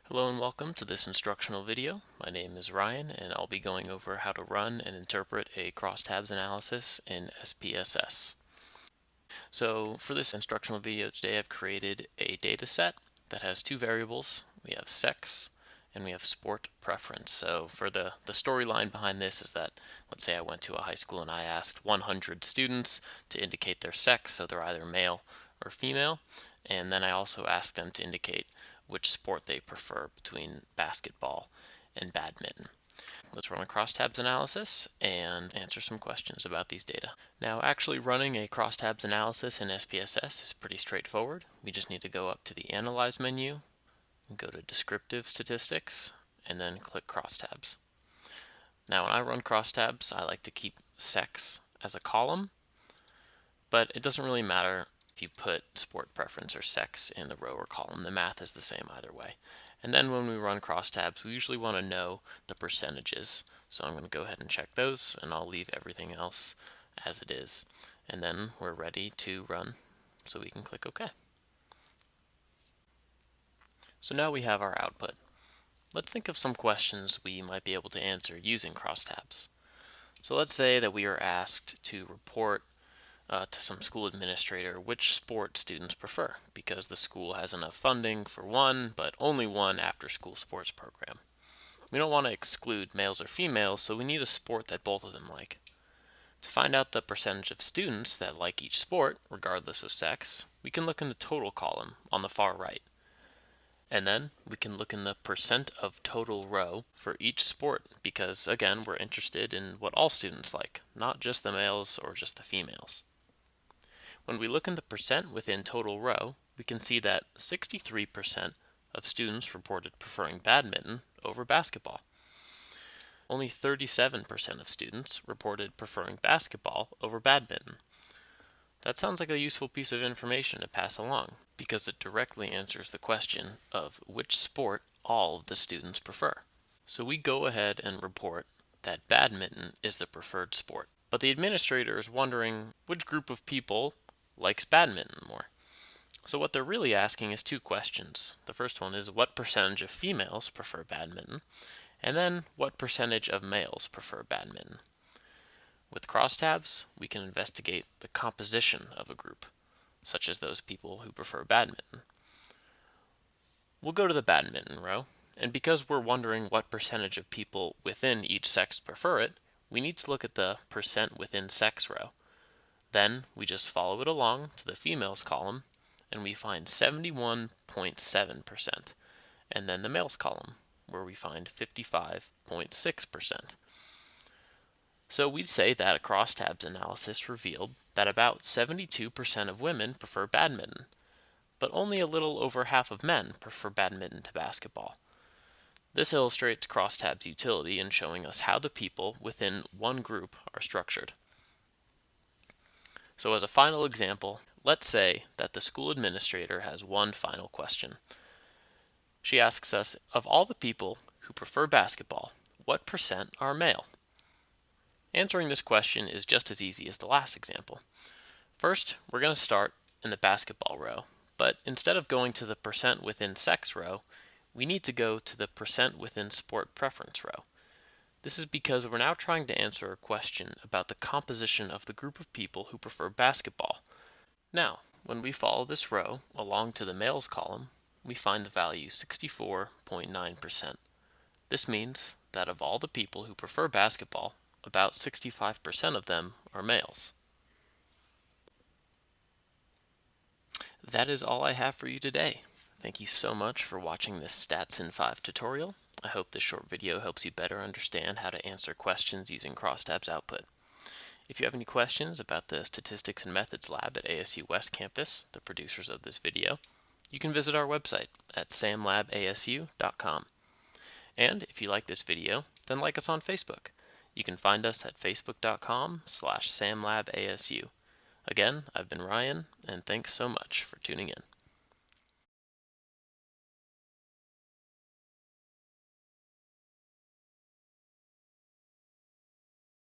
Hello and welcome to this instructional video. My name is Ryan and I'll be going over how to run and interpret a crosstabs analysis in SPSS. So for this instructional video today, I've created a data set that has two variables. We have sex and we have sport preference. So for the storyline behind this is that, let's say I went to a high school and I asked 100 students to indicate their sex, so they're either male or female, and then I also asked them to indicate which sport they prefer between basketball and badminton. Let's run a crosstabs analysis and answer some questions about these data. Now, actually running a crosstabs analysis in SPSS is pretty straightforward. We just need to go up to the Analyze menu, go to Descriptive Statistics, and then click Crosstabs. Now, when I run crosstabs, I like to keep sex as a column, but it doesn't really matter if you put sport preference or sex in the row or column. The math is the same either way. And then when we run crosstabs, we usually want to know the percentages. So I'm going to go ahead and check those, and I'll leave everything else as it is. And then we're ready to run, so we can click OK. So now we have our output. Let's think of some questions we might be able to answer using crosstabs. So let's say that we are asked to report to some school administrator which sport students prefer, because the school has enough funding for one, but only one after-school sports program. We don't want to exclude males or females, so we need a sport that both of them like. To find out the percentage of students that like each sport, regardless of sex, we can look in the total column on the far right. And then we can look in the percent of total row for each sport, because again, we're interested in what all students like, not just the males or just the females. When we look in the percent within total row, we can see that 63% of students reported preferring badminton over basketball. Only 37% of students reported preferring basketball over badminton. That sounds like a useful piece of information to pass along, because it directly answers the question of which sport all of the students prefer. So we go ahead and report that badminton is the preferred sport. But the administrator is wondering which group of people likes badminton more. So what they're really asking is two questions. The first one is what percentage of females prefer badminton, and then what percentage of males prefer badminton. With crosstabs, we can investigate the composition of a group, such as those people who prefer badminton. We'll go to the badminton row, and because we're wondering what percentage of people within each sex prefer it, we need to look at the percent within sex row. Then we just follow it along to the females column, and we find 71.7%, and then the males column, where we find 55.6%. So we'd say that a crosstabs analysis revealed that about 72% of women prefer badminton, but only a little over half of men prefer badminton to basketball. This illustrates crosstabs' utility in showing us how the people within one group are structured. So as a final example, let's say that the school administrator has one final question. She asks us, of all the people who prefer basketball, what percent are male? Answering this question is just as easy as the last example. First, we're going to start in the basketball row, but instead of going to the percent within sex row, we need to go to the percent within sport preference row. This is because we're now trying to answer a question about the composition of the group of people who prefer basketball. Now, when we follow this row along to the males column, we find the value 64.9%. This means that of all the people who prefer basketball, about 65% of them are males. That is all I have for you today. Thank you so much for watching this Stats in 5 tutorial. I hope this short video helps you better understand how to answer questions using crosstabs output. If you have any questions about the Statistics and Methods Lab at ASU West Campus, the producers of this video, you can visit our website at samlabasu.com. And if you like this video, then like us on Facebook. You can find us at facebook.com/samlabasu. Again, I've been Ryan, and thanks so much for tuning in.